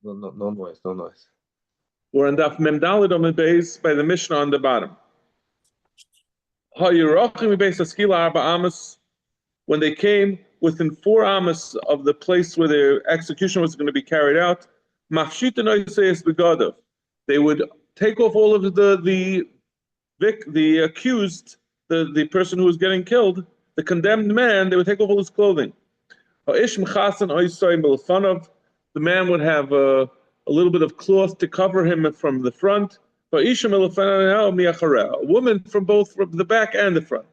No noise, no noise. We're on Daf Mem Daled on the base by the Mishnah on the bottom. When they came within 4 amas of the place where their execution was going to be carried out, they would take off all of the accused, the person who was getting killed, the condemned man. They would take off all his clothing. The man would have a little bit of cloth to cover him from the front. A woman from both the back and the front.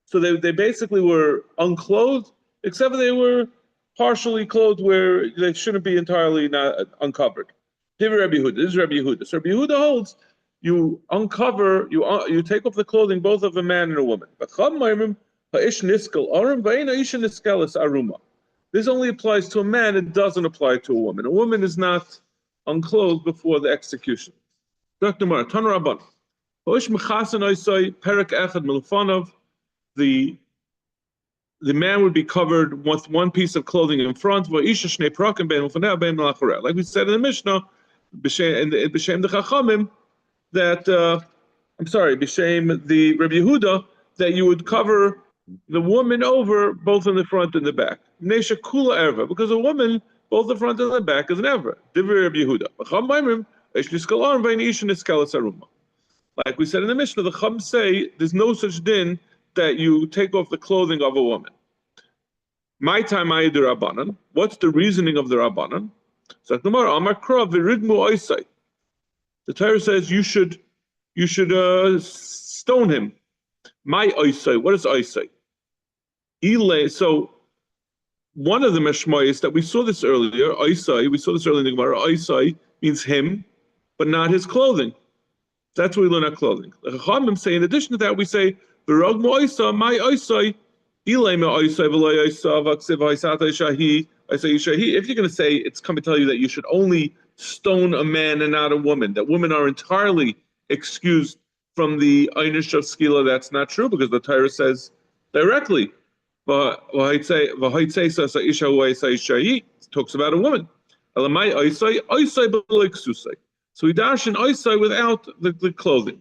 So they basically were unclothed, except they were partially clothed where they shouldn't be entirely not uncovered. This is Rabbi Yehuda. So Rabbi Yehuda holds you uncover, you take off the clothing both of a man and a woman. This only applies to a man, it doesn't apply to a woman. A woman is not unclothed before the execution. The man would be covered with one piece of clothing in front. Like we said in the Mishnah, B'Shem the Chachamim, that B'Shem the Rabbi Yehuda, that you would cover the woman over both in the front and the back. Nesha kula erva, because a woman, both the front and the back, is an erva. Divri Rabbi Yehuda. Like we said in the Mishnah, the Chum say there's no such din that you take off the clothing of a woman. My time I do Rabbanan. What's the reasoning of the Rabbanan? So the Torah says you should stone him. My oisai. What is oisai? So one of the meshmayis that we saw this earlier, oisai, we saw this earlier in the Gemara. Oisai means him, but not his clothing. That's what we learn our clothing. The Chachamim say, in addition to that, we say, "V'rog mo'isa, my oisai, ilay me'oisai v'lo oisa v'aksiv ha'isata shahi." If you're going to say it's coming to tell you that you should only stone a man and not a woman, that women are entirely excused from the einish of skila, that's not true, because the Torah says directly, it talks about a woman. So we darshan oisai without the clothing.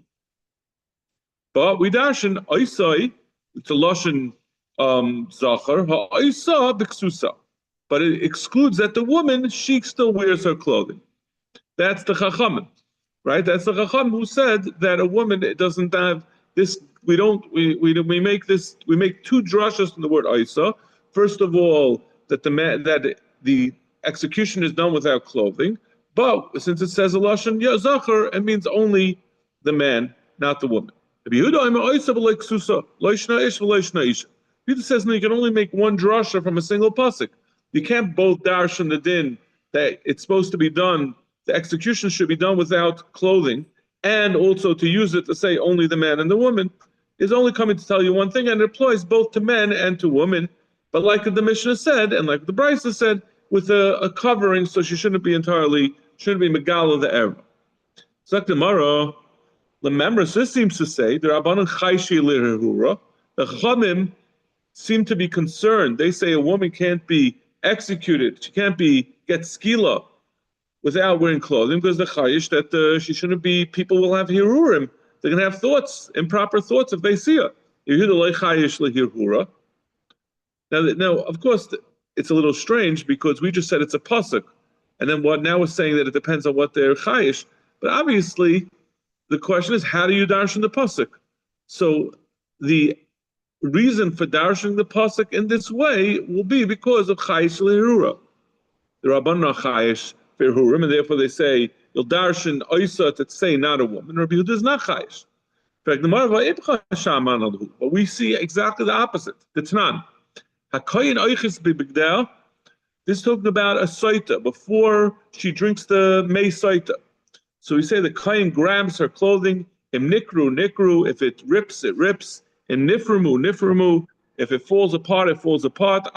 But we darshan oisai, it's a lashon zachar, ha'oisa b'ksusa. But it excludes that the woman, she still wears her clothing. That's the Chachamim, right? That's the Chacham who said that a woman doesn't have this. We make 2 drashas from the word oisa. First of all, that the execution is done without clothing. But since it says a lashon zachar, it means only the man, not the woman. Yehuda says no, you can only make one drasha from a single pasuk. You can't both darshan the din that it's supposed to be done, the execution should be done without clothing, and also to use it to say only the man and the woman is only coming to tell you one thing, and it applies both to men and to women. But like the Mishnah said, and like the Brisa said, with a covering, so she shouldn't be megala the erva. So tomorrow, the members, this seems to say the Rabbanan chayshi lirhura. The Chachamim seem to be concerned. They say a woman can't be executed, she can't get skila without wearing clothing, because the chayish that she shouldn't be. People will have hirurim. They're going to have thoughts, improper thoughts, if they see her. Now, of course, it's a little strange because we just said it's a pasuk, and then now we're saying that it depends on what they're chayish. But obviously, the question is, how do you darshan the pasuk? So the reason for darshan the pasuk in this way will be because of chayish lehirura. The Rabbanan are chayish for hirurim, and therefore they say you'll darshan oisa to say not a woman. Rabbi Yehuda is not chayish. But we see exactly the opposite. The Tanan. This is talking about a saita before she drinks the mei saita. So we say the kohen grabs her clothing. Im nikru. If it rips, it rips. Im niframu. If it falls apart, it falls apart.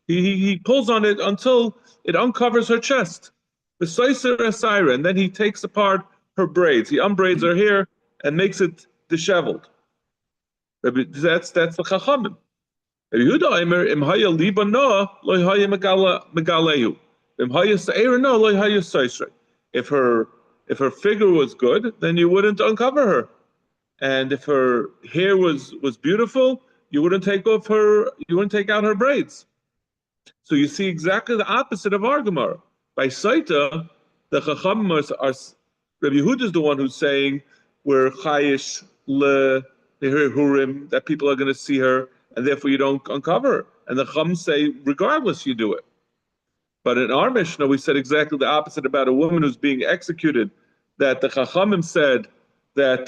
He pulls on it until it uncovers her chest. And then he takes apart her braids. He unbraids her hair and makes it disheveled. That's the Chachamim. If her figure was good, then you wouldn't uncover her. And if her hair was beautiful, you wouldn't take out her braids. So you see exactly the opposite of our Gemara. By Saita, the Chachamim are Rabbi Yehuda is the one who's saying we're chayish le hurim, that people are going to see her, and therefore you don't uncover her. And the Chachamim say regardless you do it. But in our Mishnah, we said exactly the opposite about a woman who's being executed. That the Chachamim said that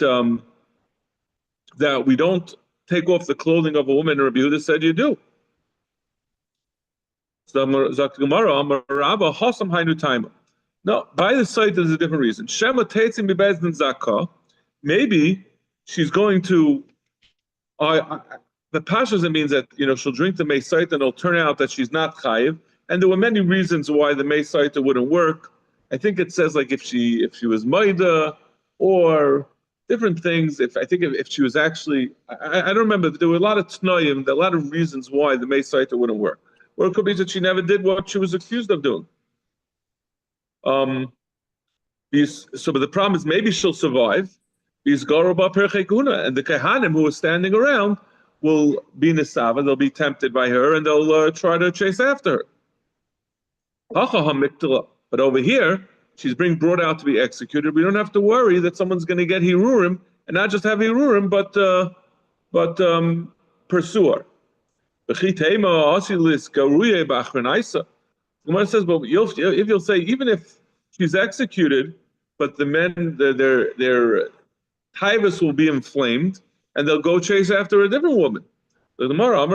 that we don't take off the clothing of a woman. And Rabbi Yehuda said you do. So no, by the site there's a different reason. Shema tetzim bebezdin zakah. Maybe she's going to. The pashas, it means that she'll drink the meisait and it'll turn out that she's not chayiv. And there were many reasons why the meisait wouldn't work. I think it says like if she was maida or different things. If she was actually, I don't remember. There were a lot of tnoim, a lot of reasons why the meisait wouldn't work. Or it could be that she never did what she was accused of doing. But the problem is maybe she'll survive. And the Kehanim who are standing around will be Nisava, they'll be tempted by her, and they'll try to chase after her. But over here, she's being brought out to be executed. We don't have to worry that someone's going to get Hirurim, and not just have Hirurim, but pursue her. The Gemara says, but if you'll say, even if she's executed, but the men, their taivas will be inflamed, and they'll go chase after a different woman. The Gemara,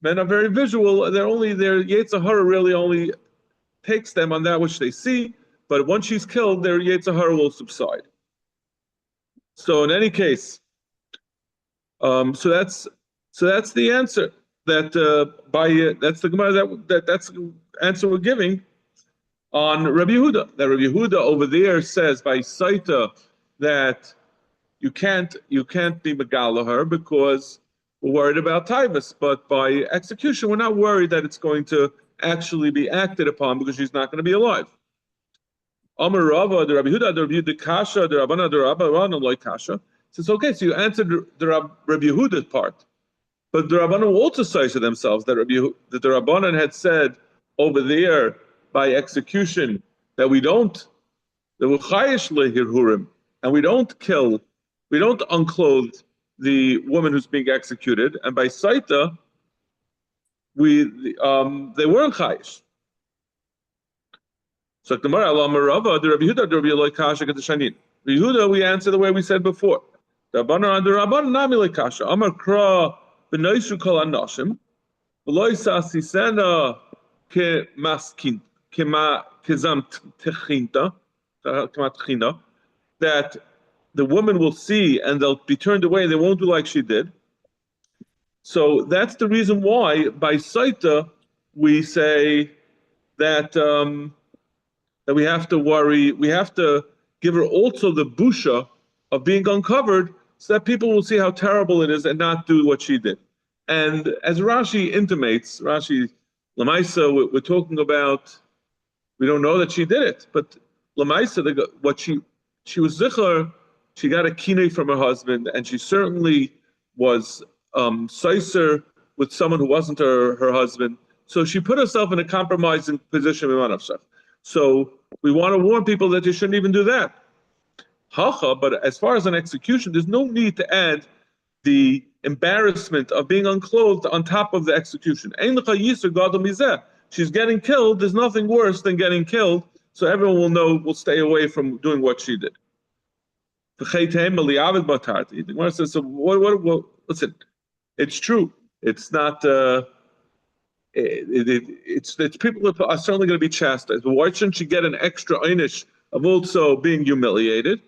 men are very visual. Their Yetzer Hara really only takes them on that which they see, but once she's killed, their Yetzer Hara will subside. So in any case, so that's the answer. That's the Gemara that's the answer we're giving on Rabbi Yehuda. That Rabbi Yehuda over there says by Saita that you can't be Megala her because we're worried about Taivas, but by execution we're not worried that it's going to actually be acted upon because she's not going to be alive. Amar Rava, the Rabbi Yehuda, the Rabbi Yehuda Kasha, the Rabbana, the Rabbana loy Kasha. Says okay, so you answered the Rabbi Yehuda part. But the Rabbanan also say to themselves that the Rabbanan had said over there by execution that we don't, that we're chayish lehirhurim, and we don't unclothe the woman who's being executed, and by Saita, they weren't chayish. So the Rava, the Rabbi Yehuda, the Rabbi Eloi Kasha, get the Shanin. Rabbi Yehuda, we answer the way we said before. The Rabbanan nami le Kasha. Amar Kra. B'noishu kol anoshim, v'lo yisasisena kemaskin kezam techinta, that the woman will see and they'll be turned away. They won't do like she did. So that's the reason why by Saita we say that that we have to worry. We have to give her also the busha of being uncovered, so that people will see how terrible it is and not do what she did. And as Rashi intimates, Lamaisa, we're talking about, we don't know that she did it, but Lamaisa, what she was zichar, she got a kinei from her husband, and she certainly was seiser with someone who wasn't her husband. So she put herself in a compromising position with Manavshach. So we want to warn people that they shouldn't even do that. But as far as an execution, there's no need to add the embarrassment of being unclothed on top of the execution. She's getting killed. There's nothing worse than getting killed. So everyone will stay away from doing what she did. The Gemara says, so what, listen, it's true. It's not, it's people are certainly going to be chastised. But why shouldn't she get an extra einish of also being humiliated?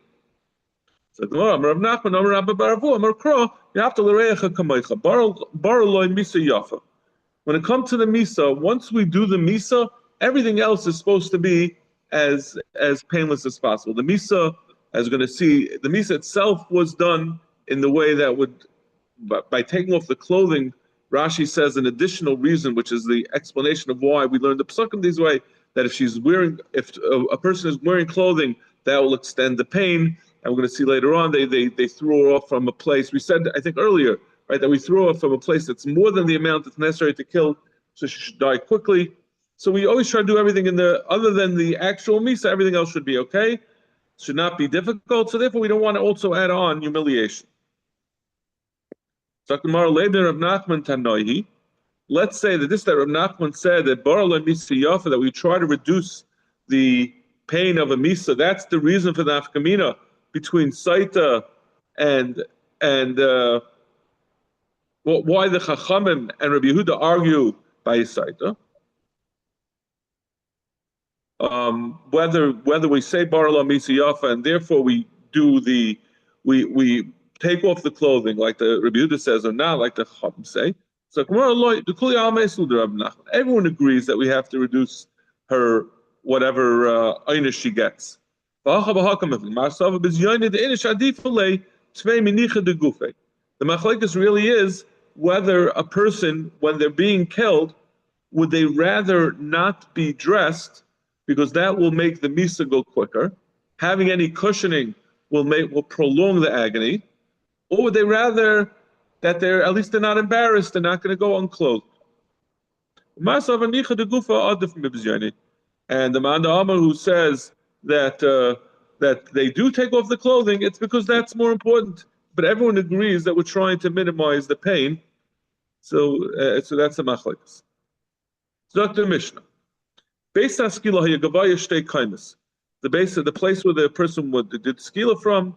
So when it comes to the Misa, once we do the Misa, everything else is supposed to be as painless as possible. The Misa, as we're going to see, the Misa itself was done in the way that would, by taking off the clothing Rashi says an additional reason, which is the explanation of why we learned the psukim this way, that if a person is wearing clothing, that will extend the pain. And we're going to see later on, they threw her off from a place. We said, I think earlier, right, that we threw her off from a place that's more than the amount that's necessary to kill, so she should die quickly. So we always try to do everything other than the actual misa, everything else should be okay. Should not be difficult. So therefore, we don't want to also add on humiliation. Let's say that that Rav Nachman said that Barala Misa Yafa, that we try to reduce the pain of a Misa. That's the reason for the Afkamina between Saita and why the Chachamim and Rabbi Yehuda argue by Saita. Whether we say Barala Misa Yafa and therefore we take off the clothing like the Rabbi Yehuda says or not like the Chachamim say. So everyone agrees that we have to reduce her whatever einish she gets. The machlekes really is whether a person, when they're being killed, would they rather not be dressed because that will make the misa go quicker. Having any cushioning will prolong the agony, or would they rather that they're not embarrassed, they're not going to go unclothed. And the Man Amar who says that they do take off the clothing, it's because that's more important. But everyone agrees that we're trying to minimize the pain. So that's the machlekes. Dr. Mishnah. Based on skila hayagavaya shtei kaimis. The place where the person did skila from,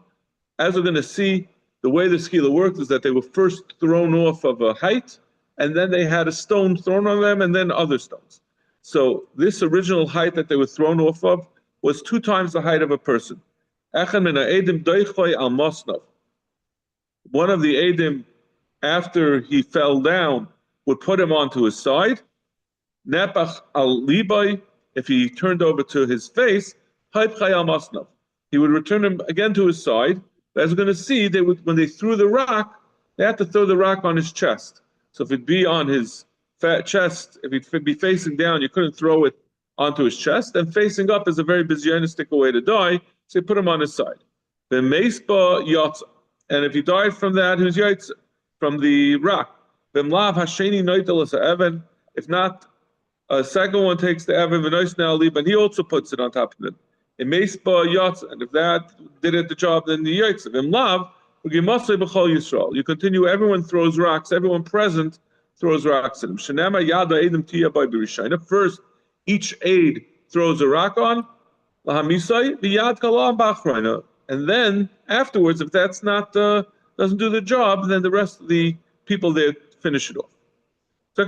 as we're going to see, the way the skila worked is that they were first thrown off of a height, and then they had a stone thrown on them, and then other stones. So this original height that they were thrown off of was 2 times the height of a person. One of the Edim, after he fell down, would put him onto his side. Nepach al libay, if he turned over to his face, he would return him again to his side. As we're going to see, when they threw the rock, they had to throw the rock on his chest. So if it'd be on his fat chest, if he'd be facing down, you couldn't throw it onto his chest. And facing up is a very bizyonistic way to die, so you put him on his side. The meisba yatsa, and if he died from that, who's yatsa, from the rock. B'mlav hasheni noitel evan. If not, a second one takes the evan v'nois now leave, and he also puts it on top of him. And if that did it the job, then the yotze. In love, you continue. Everyone throws rocks. Everyone present throws rocks at him. First, each aid throws a rock on. And then afterwards, if that's not doesn't do the job, then the rest of the people there finish it off. The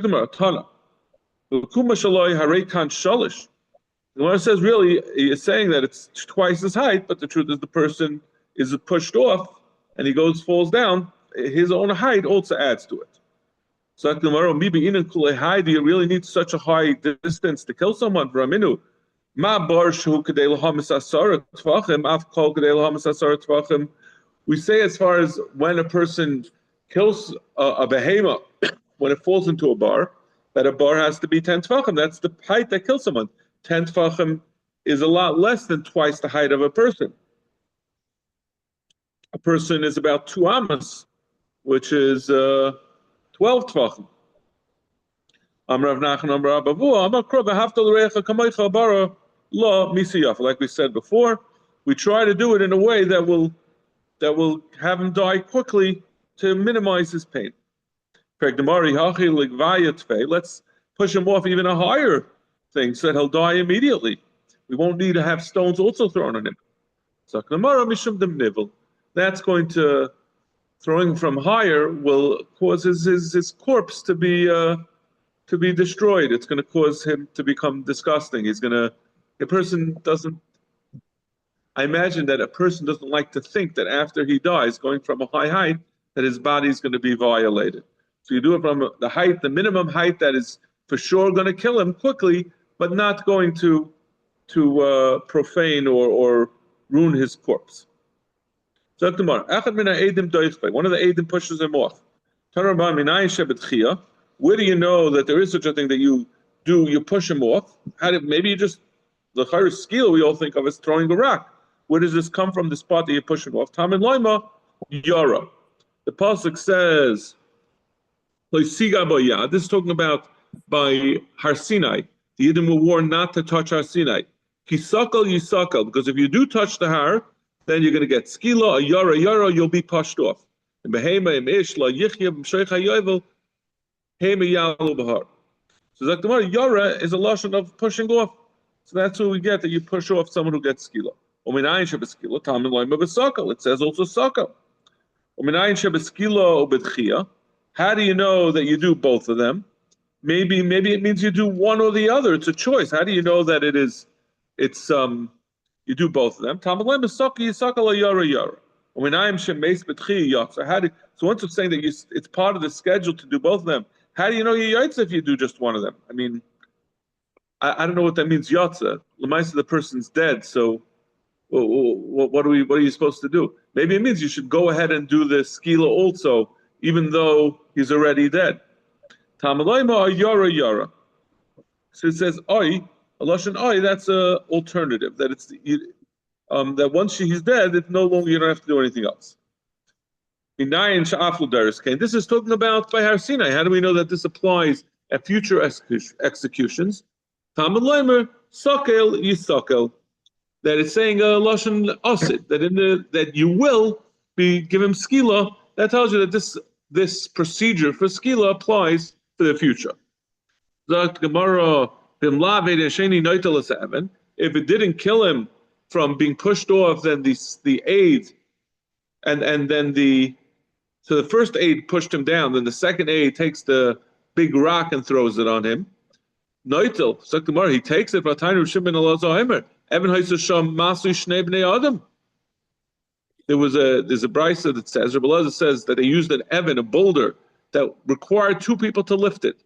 Gemara says really he is saying that it's twice his height, but the truth is the person is pushed off and he falls down. His own height also adds to it. So the Gemara, do you really need such a high distance to kill someone? We say as far as when a person kills a behemoth, when it falls into a bar, that a bar has to be 10 tvachim. That's the height that kills someone. 10 tvachim is a lot less than twice the height of a person. A person is about 2 amas, which is 12 tvachim. Like we said before, we try to do it in a way that will have him die quickly to minimize his pain. Let's push him off even a higher thing so that he'll die immediately. We won't need to have stones also thrown on him. That's going to, throwing from higher will cause his corpse to be destroyed. It's going to cause him to become disgusting. I imagine that a person doesn't like to think that after he dies, going from a high height, that his body is going to be violated. So you do it from the minimum height that is for sure going to kill him quickly, but not going to profane or ruin his corpse. One of the Eidim pushes him off. Where do you know that there is such a thing that you push him off? Maybe you just, the chayr skill we all think of as throwing a rock. Where does this come from, this part that you push him off? Tam and Laima, Yara. The pasuk says, this is talking about by Har Sinai. The Yidden were warned not to touch Har Sinai. Kisakal yisakal, because if you do touch the Har, then you're going to get skila, a yara, you'll be pushed off. And behema im ishla yichya b'sheich hayovel hema yalu b'har. So Zaktamar, yara is a lashon of pushing off. So that's what we get, that you push off someone who gets skila. Uminayin shebeskila tamin loyma b'sakal. It says also sakal. Uminayin shebeskila ubedchia. How do you know that you do both of them? Maybe it means you do one or the other. It's a choice. How do you know that you do both of them? So once it's saying that it's part of the schedule to do both of them, how do you know you're yotza if you do just one of them? I mean, I don't know what that means, yotza. L'maisa, the person's dead, so what are you supposed to do? Maybe it means you should go ahead and do the skila also, even though he's already dead. Tamalayma yara. So it says oi, a lashon oi. That's a alternative. That it's that once he's dead, it's no longer, you don't have to do anything else. This is talking about by Har Sinai. How do we know that this applies at future executions? Tamalayma sakel yisakel. That it's saying a lashon asid. That you will be give him skila. That tells you that this procedure for skila applies to the future. If it didn't kill him from being pushed off, then the aid, and then the first aid pushed him down, then the second aid takes the big rock and throws it on him. Noitel, he takes it. There's a brisa that says, Rabbi Elazar says that they used an evan, a boulder, that required two people to lift it.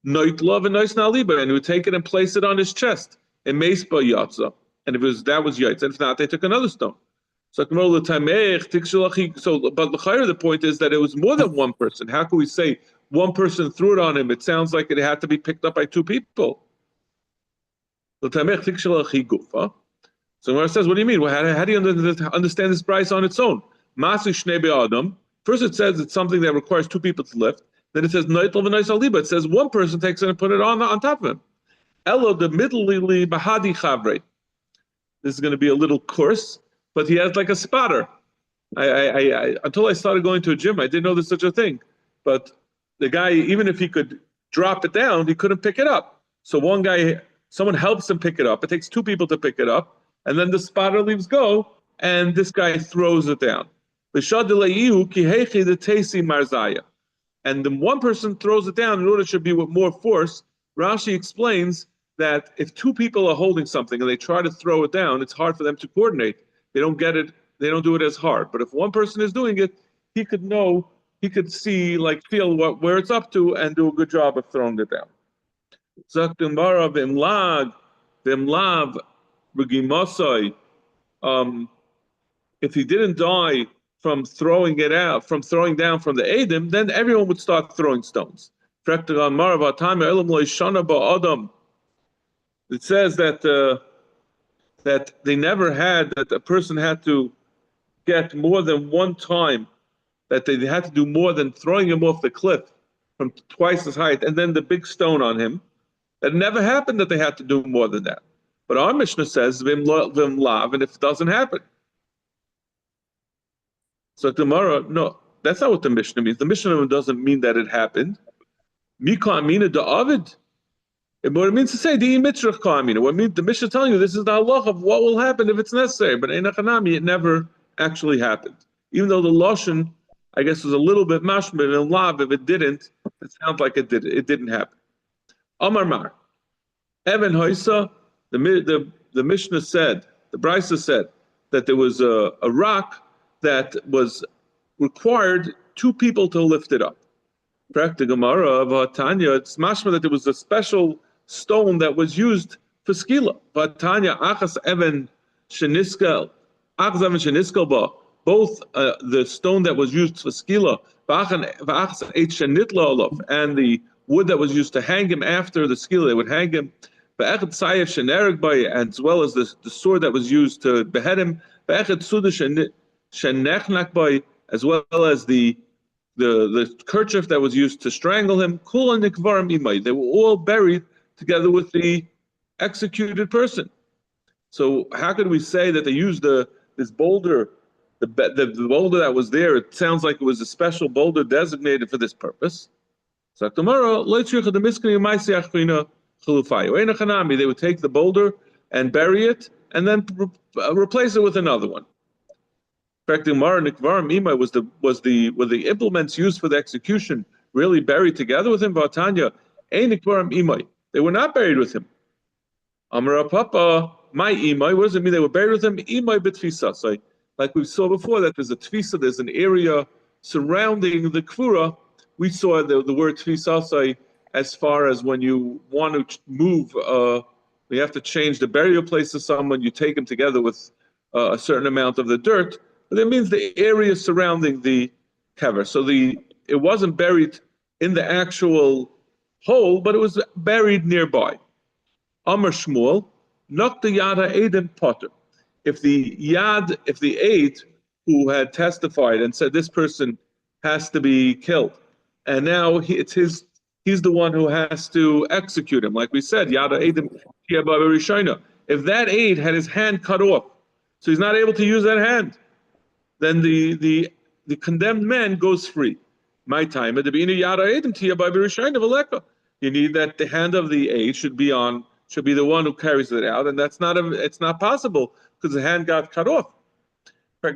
Noitlov and Noisnaliba, and he would take it and place it on his chest. And Meisba Yatza. And that was Yaitz. And if not, they took another stone. So but the point is that it was more than one person. How can we say one person threw it on him? It sounds like it had to be picked up by two people. So Gemara says, what do you mean? Well, how do you understand this price on its own? First it says it's something that requires two people to lift. Then it says it says one person takes it and put it on top of him. This is going to be a little coarse, but he has like a spotter. I until I started going to a gym, I didn't know there's such a thing. But the guy, even if he could drop it down, he couldn't pick it up. So someone helps him pick it up. It takes two people to pick it up. And then the spotter leaves go, and this guy throws it down. And then one person throws it down in order it should be with more force. Rashi explains that if two people are holding something and they try to throw it down, it's hard for them to coordinate. They don't get it, they don't do it as hard. But if one person is doing it, he could see, feel where it's up to and do a good job of throwing it down. If he didn't die from throwing down from the Edom, then everyone would start throwing stones. It says that they never had, that a person had to get more than one time, that they had to do more than throwing him off the cliff from twice his height and then the big stone on him. It never happened that they had to do more than that. But our Mishnah says vim lav, and if it doesn't happen. So tomorrow, no, that's not what the Mishnah means. The Mishnah doesn't mean that it happened. Mika amina da avid. What it means to say the mitzrach ka amina. What means the Mishnah is telling you this is the halach of what will happen if it's necessary. But in Achanami, it never actually happened. Even though the lashon, I guess, was a little bit mashmir and lav. If it didn't, it sounds like it did. It didn't happen. Amar Mar, Evan Hoisa. The Mishnah said, the Brisa said that there was a rock that was required two people to lift it up. Correct, the Gemara of Tanya, it's mashma that there was a special stone that was used for skila. Tanya achas even sheniskel, achas even sheniskel ba. Both the stone that was used for skila, and the wood that was used to hang him after the skila, they would hang him, as well as the sword that was used to behead him, as well as the kerchief that was used to strangle him. They were all buried together with the executed person. So how could we say that they used this boulder, the boulder that was there? It sounds like it was a special boulder designated for this purpose. So tomorrow, they would take the boulder and bury it, and then replace it with another one. In fact, were the implements used for the execution really buried together with him? They were not buried with him. Amar Papa, my imai, what does it mean they were buried with him? Imai b'tfisa. So, like we saw before, that there's a tfisa, there's an area surrounding the kfura. We saw the word tfisa as far as when you want to move, you have to change the burial place of someone, you take them together with a certain amount of the dirt. But that means the area surrounding the kever. So it wasn't buried in the actual hole, but it was buried nearby. Amar Shmuel, Nokta Yada Eidim Potter. If the aid who had testified and said this person has to be killed, and now he's the one who has to execute him, like we said, Yada Eidim Rishona. If that aid had his hand cut off, so he's not able to use that hand, then the condemned man goes free. My time at the beginning, Yada Eidim Rishona Valeka. You need that the hand of the aid should be the one who carries it out, and it's not possible because the hand got cut off. So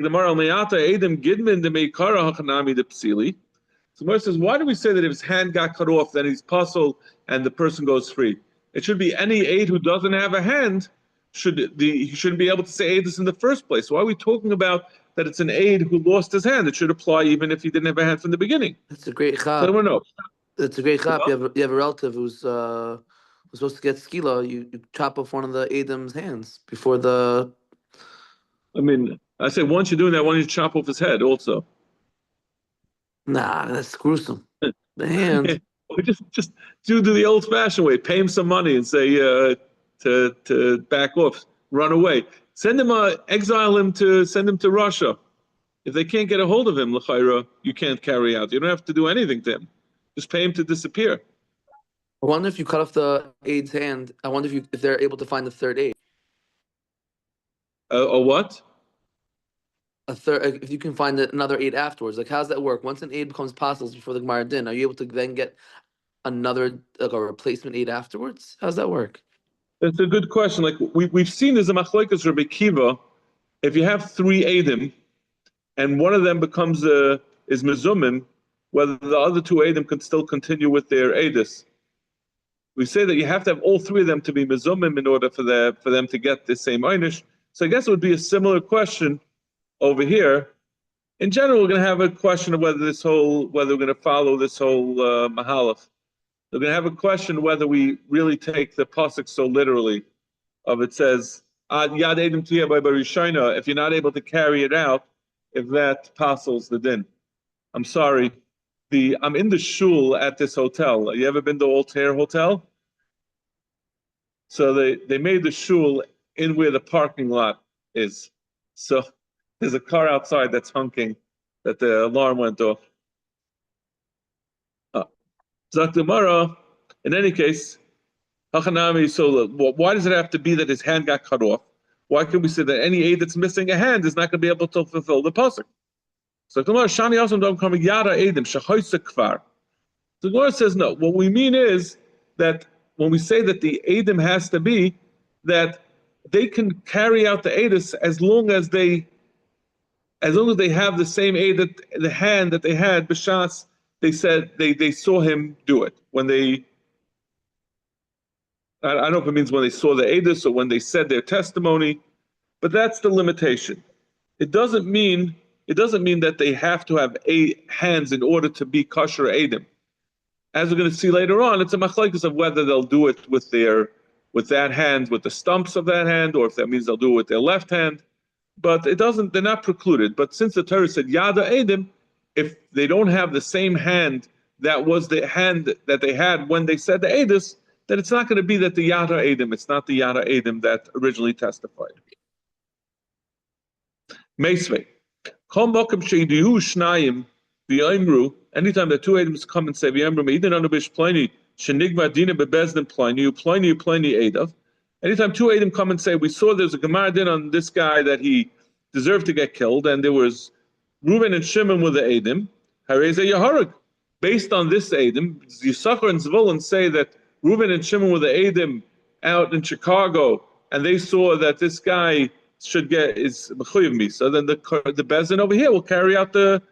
Gemara says, why do we say that if his hand got cut off, then he's puzzled and the person goes free? It should be any aid who doesn't have a hand he shouldn't be able to say aidus in the first place. Why are we talking about that it's an aid who lost his hand? It should apply even if he didn't have a hand from the beginning. That's a great chap. So I don't know. That's a great chap. You have a relative who's supposed to get skila. You chop off one of the Adam's hands before the. I mean, I say once you're doing that, why don't you chop off his head also? Nah, that's gruesome. The hand. just do the old-fashioned way. Pay him some money and say to back off, run away. Send him, exile him send him to Russia. If they can't get a hold of him, l'chayra, you can't carry out. You don't have to do anything to him. Just pay him to disappear. I wonder if you cut off the aid's hand. I wonder if they're able to find the third aid. A what? If you can find another aid afterwards. Like, how's that work? Once an aid becomes possible before the Gemara din, are you able to then get another a replacement aid afterwards? How's that work? That's a good question. Like we've seen as a machlokes Rabbi Kiva, if you have three aidim, and one of them becomes is mezumim, whether the other two aidim can still continue with their aidis. We say that you have to have all three of them to be mezumim in order for them to get the same einish. So I guess it would be a similar question over here. In general, we're going to have a question of whether we're going to follow this whole mahalach. We're going to have a question whether we really take the pasuk so literally. It says, "Ad yad edim tiyah by barishayna." If you're not able to carry it out, if that passes the din. I'm sorry. I'm in the shul at this hotel. You ever been to Altair Hotel? So they made the shul in where the parking lot is. So there's a car outside that's honking that the alarm went off. Zaktamara, in any case, Hachanami, so why does it have to be that his hand got cut off? Why can we say that any aid that's missing a hand is not going to be able to fulfill the pasuk? So Gemara Shani also don't come Yada Edim Shachoysa Kfar. The Gemara says no. What we mean is that when we say that the Edim has to be that they can carry out the Edis as long as they have the same aid the hand that they had b'shas. They said they saw him do it when they. I don't know if it means when they saw the Edis or when they said their testimony, but that's the limitation. It doesn't mean that they have to have hands in order to be kosher edim. As we're going to see later on, it's a machlokes of whether they'll do it with that hand, with the stumps of that hand, or if that means they'll do it with their left hand. But they're not precluded. But since the Torah said yada edim, if they don't have the same hand that was the hand that they had when they said the Edis, that it's not going to be that the Yada Edim, it's not the Yada Edim that originally testified. Meisvei. Kol mokem sheidihu shnayim v'yomru. Anytime that two Edims come and say v'yomru meidin anu bish pliny shenigma dina bebezdin pliny Edav. Anytime two Edim come and say we saw there's a Gemara din on this guy that he deserved to get killed, and there was Reuven and Shimon with the Edim. Hareze Yaharag. Based on this Edim, Yisachar and Zvulun say that Reuven and Shimon were the Edim out in Chicago, and they saw that this guy should get is mechuyev misa. Then the bezin over here will carry out the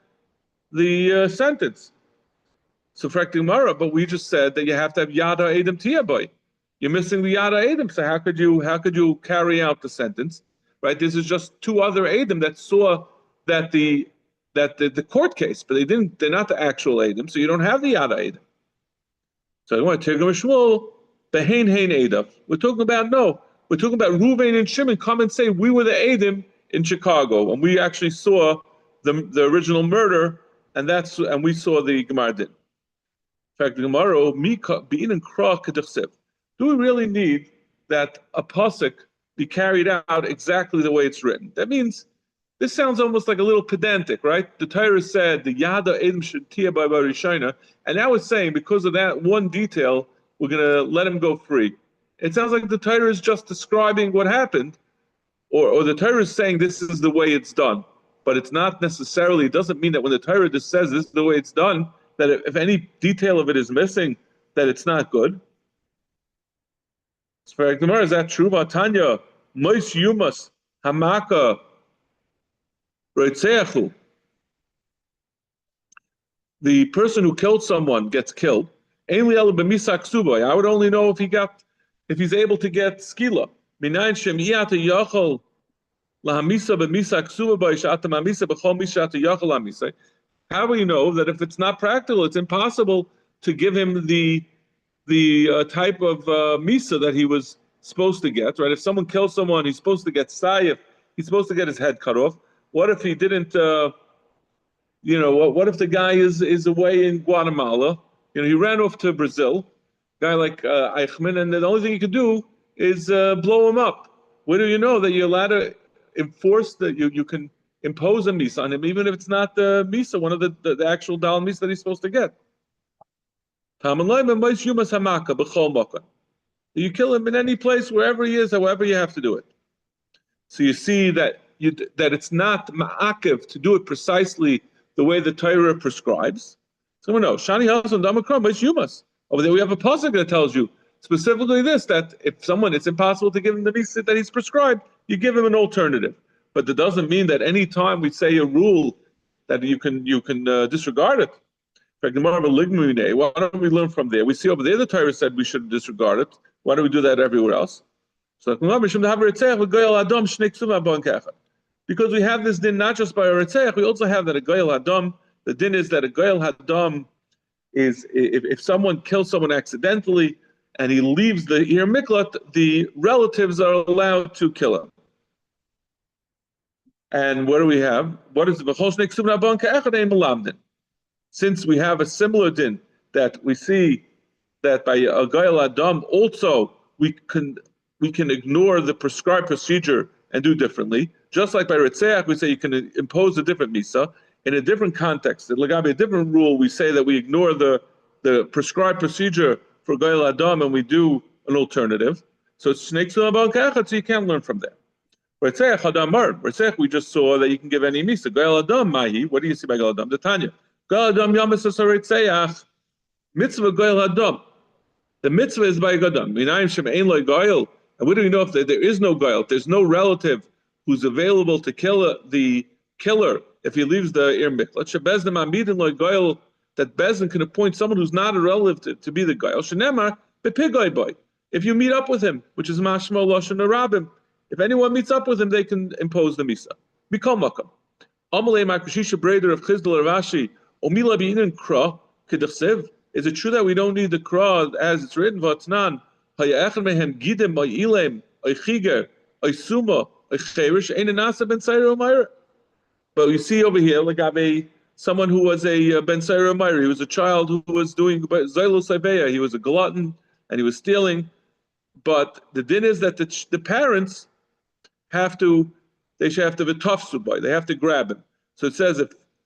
sentence. So for Gemara, but we just said that you have to have yada Edim tiyaboy. You're missing the yada Edim. So how could you carry out the sentence? Right? This is just two other Edim that saw that the court case, but they're not the actual Edim, so you don't have the yada Edim. So I want to take a Shmuel, behain hein Edav. We're talking about Reuven and Shimon come and say we were the Edim in Chicago, and we actually saw the original murder, and we saw the Gemara din. In fact, the Gemara, do we really need that a pasuk be carried out exactly the way it's written? That means this sounds almost like a little pedantic, right? The Torah said the Yada Edim should tia by Barishina, and now it's saying because of that one detail, we're going to let him go free. It sounds like the Torah is just describing what happened, or the Torah is saying this is the way it's done. But it's not necessarily, it doesn't mean that when the Torah just says this is the way it's done, that if any detail of it is missing, that it's not good. So for Gemara, is that true? Tanya, Mois Yumas, Hamaka, Roitzeachu. The person who killed someone gets killed. I would only know if he's able to get skila. How do we know that if it's not practical, it's impossible to give him the type of misa that he was supposed to get? Right? If someone kills someone, he's supposed to get sayif. He's supposed to get his head cut off. What if he didn't? What if the guy is away in Guatemala? He ran off to Brazil. Guy like Eichmann, and the only thing you can do is blow him up. Where do you know that you're allowed to enforce that you can impose a misa on him, even if it's not the misa, one of the actual dal misa that he's supposed to get? You kill him in any place, wherever he is, however you have to do it. So you see that it's not ma'akev to do it precisely the way the Torah prescribes. So we know Shani Hasan Damakram is Yumas. Over there we have a pasuk that tells you specifically this, that if it's impossible to give him the misa that he's prescribed, you give him an alternative. But that doesn't mean that any time we say a rule that you can disregard it. Why don't we learn from there? We see over there the Torah said we should disregard it. Why don't we do that everywhere else? So because we have this din not just by a Ritzach, we also have that a Goyal Hadam. The din is that a Goyal Hadam is if someone kills someone accidentally and he leaves the Ir Miklat, the relatives are allowed to kill him. And what do we have? What is the since we have a similar din that we see that by a Goyal Adam also we can ignore the prescribed procedure and do differently. Just like by Ritzeach, we say you can impose a different misa. In a different context, in Lagabi, a different rule, we say that we ignore the prescribed procedure for Goyal Adam and we do an alternative. So it's snakes so you can't learn from there. Ritzeach, we just saw that you can give any misa. Goyal Adam, mahi. What do you see by Goyal Adam? The Tanya. Goyal Adam yamas ritzeach. Mitzvah Goyal Adam. The mitzvah is by Gadam. And what do we know if there is no Goyal, if there's no relative who's available to kill the killer if he leaves the Ir Miklat? That Bezdin can appoint someone who's not a relative to be the Goyal. Shenemar bepigoy boy. If you meet up with him, which is mashmo lashon arabim, if anyone meets up with him, they can impose the misa. Mikol makam. Amalei makrashisha breder of Chizdal Rashi omila beinin kra kedachsev. Is it true that we don't need the Qur'an as it's written? V'atnan hayachar mehem gidim ilem chiger suma cherish ein nasa ben sayir umayr. But you see over here, Lagabe someone who was a Ben Saira Meiri, he was a child who was doing Zaylo Sabeya, he was a glutton and he was stealing. But the din is that the parents they should have to be tafsubai, they have to grab him. So it says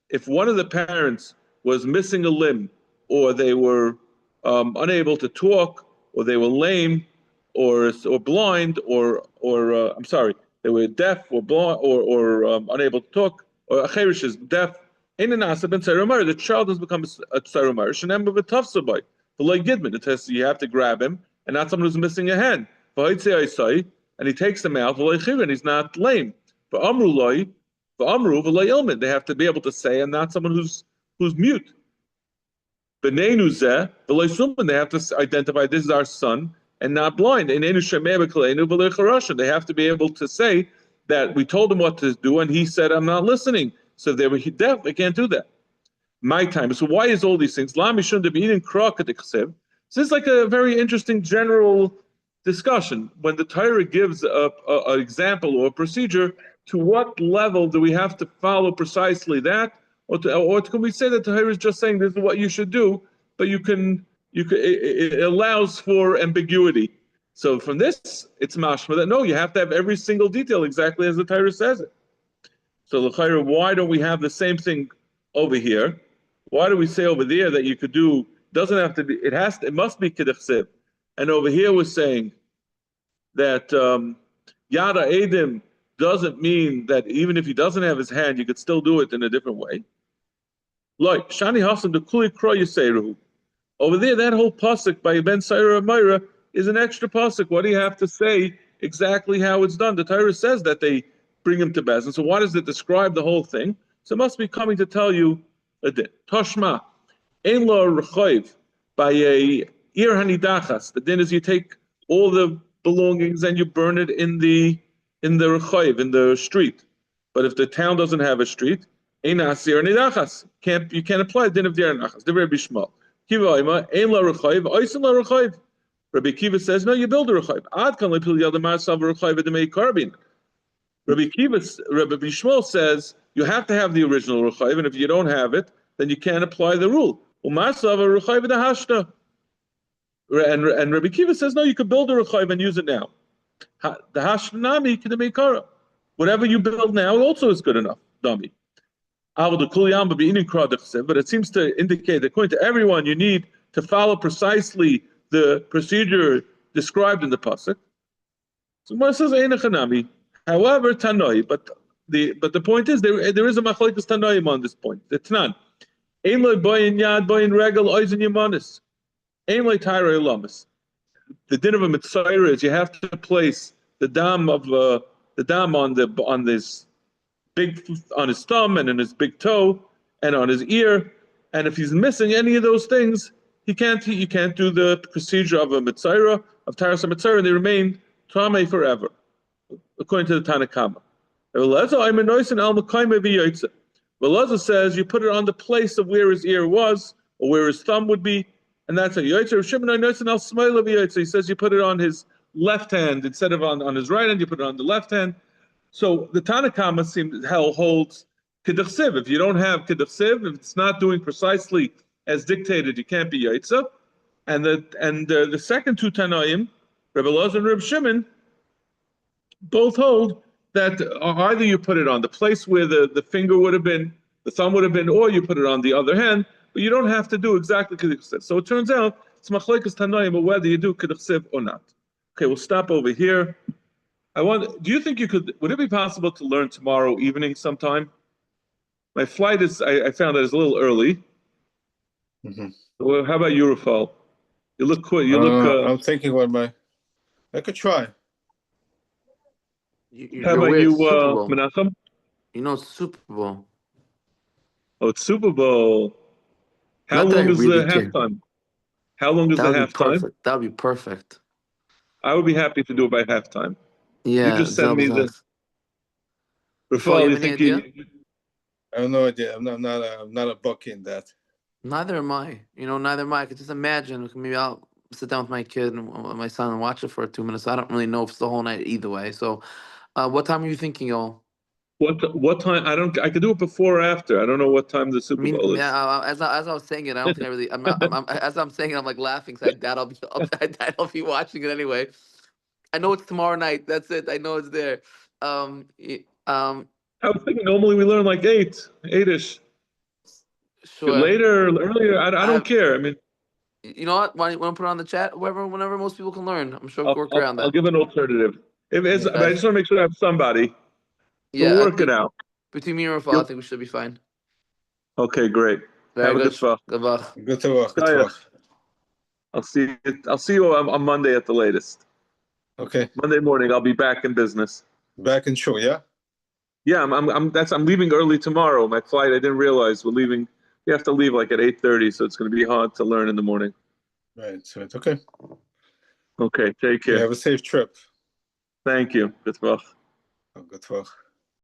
if one of the parents was missing a limb, or they were unable to talk, or they were lame, or blind, or I'm sorry, they were deaf or blind or unable to talk, or acherish is deaf. The child has become a tsarumar. Shenem of a tafsubai. The leg gidman. It says you have to grab him, and not someone who's missing a hand. And he takes them out, and he's not lame. For amru ilmin, they have to be able to say, and not someone who's mute. B'neinu zeh v'lo summan, they have to identify this is our son and not blind. They have to be able to say that we told him what to do, and he said, "I'm not listening." So if they were deaf, they can't do that. My time. So why is all these things? Lami shouldn't be eating krok at the chsev. So this is like a very interesting general discussion. When the Torah gives an example or a procedure, to what level do we have to follow precisely that, or can we say that the Torah is just saying this is what you should do, but it allows for ambiguity. So from this, it's mashma that no, you have to have every single detail exactly as the Torah says it. So l'chayra, why don't we have the same thing over here? Why do we say over there that you could do? Doesn't have to be. It must be kidduchsiv. And over here we're saying that yada edim doesn't mean that even if he doesn't have his hand, you could still do it in a different way. Like shani hasan the kuli kro yiseru. Over there, that whole pasuk by Ben Saira Amira is an extra pasuk. What do you have to say exactly how it's done? The Torah says that they bring him to Bezin. So why does it describe the whole thing? So it must be coming to tell you a din. Toshma, ein lo rechoiv, by a ir hanidachas. The din is you take all the belongings and you burn it in the rechoiv, in the street. But if the town doesn't have a street, ein asir hanidachas. You can't apply the din of the hanidachas. The Rabbi Shmuel. Kiva Ima, ein lo rechoiv, oisin lo rechoiv. Rabbi Kiva says, no, you build a rechoiv. Ad kan lepil yad ma'asav rechoiv edemei karbin. Rabbi Shmuel says you have to have the original rechayiv, and if you don't have it, then you can't apply the rule. And Rabbi Kiva says no, you could build a rechayiv and use it now. The hashnami k'demeikara. Whatever you build now also is good enough. Dummy. But it seems to indicate that according to everyone, you need to follow precisely the procedure described in the pasuk. So Moshe says einachanami. However, Tanoi, but the point is there is a machlekes Tanoim on this point. The Tanan, ein lo boyin yad boyin regal oizen yamanis, ein lo tayrei lamas. The din of a mitzayir is you have to place the dam on his thumb and in his big toe and on his ear, and if he's missing any of those things, you can't do the procedure of a mitzayir of taras a mitzayir, and they remain tamei forever. According to the Tanakama. Velazar says you put it on the place of where his ear was, or where his thumb would be, and that's a Yoitzer. He says you put it on his left hand instead of on his right hand, you put it on the left hand. So the Tanakama holds Kedachsiv. If you don't have Kedachsiv, if it's not doing precisely as dictated, you can't be Yoitzer. And the second two Tanaim, Rebbe Elazar and Reb Shimon, both hold that either you put it on the place where the finger would have been, the thumb would have been, or you put it on the other hand, but you don't have to do exactly Kedachsiv. So it turns out it's machlekes Tanoim whether you do Kedachsiv or not. Okay, we'll stop over here. Do you think would it be possible to learn tomorrow evening sometime? My flight I found that is a little early. Mm-hmm. So how about you, Rafal? You look quick. I'm thinking I could try. How about you, Menachem? You know, it's Super Bowl. Oh, it's Super Bowl. How long is the halftime? How long is the halftime? That would be perfect. I would be happy to do it by halftime. Yeah. You just send me the. Rafal, you think I have no idea. I'm not a buck in that. Neither am I. Neither am I. I could just imagine. Maybe I'll sit down with my kid and my son and watch it for 2 minutes. I don't really know if it's the whole night either way. So, what time are you thinking, y'all? What time? I could do it before or after. I don't know what time the I Super mean, Bowl is. yeah, as I was saying it, I don't think I really. I'm not. As I'm saying it, I'm like laughing. So I doubt I doubt I'll be watching it anyway. I know it's tomorrow night. That's it. I know it's there. I was thinking normally we learn like 8-ish. Sure. Later, earlier, I I don't have. care. I mean, You know what? Why don't you want to put it on the chat? Whenever most people can learn. I'm sure we I'll, can work I'll, around I'll that. give an alternative. If it's, but I Okay. just want to make sure I have somebody. So Yeah. we'll I work it think out. between me and Rafal, I You'll, think we should be fine. okay, great. Very Have a good. good spot. Good luck. Good talk. Good talk. I'll see you on Monday at the latest. Okay. Monday morning, I'll be back in business. Back in show, yeah? Yeah, I'm leaving early tomorrow. My flight, I didn't realize we're leaving. We have to leave like at 8:30, so it's going to be hard to learn in the morning. Right. So it's okay. Okay, take You care. have a safe trip. Thank you. Good luck. Good talk.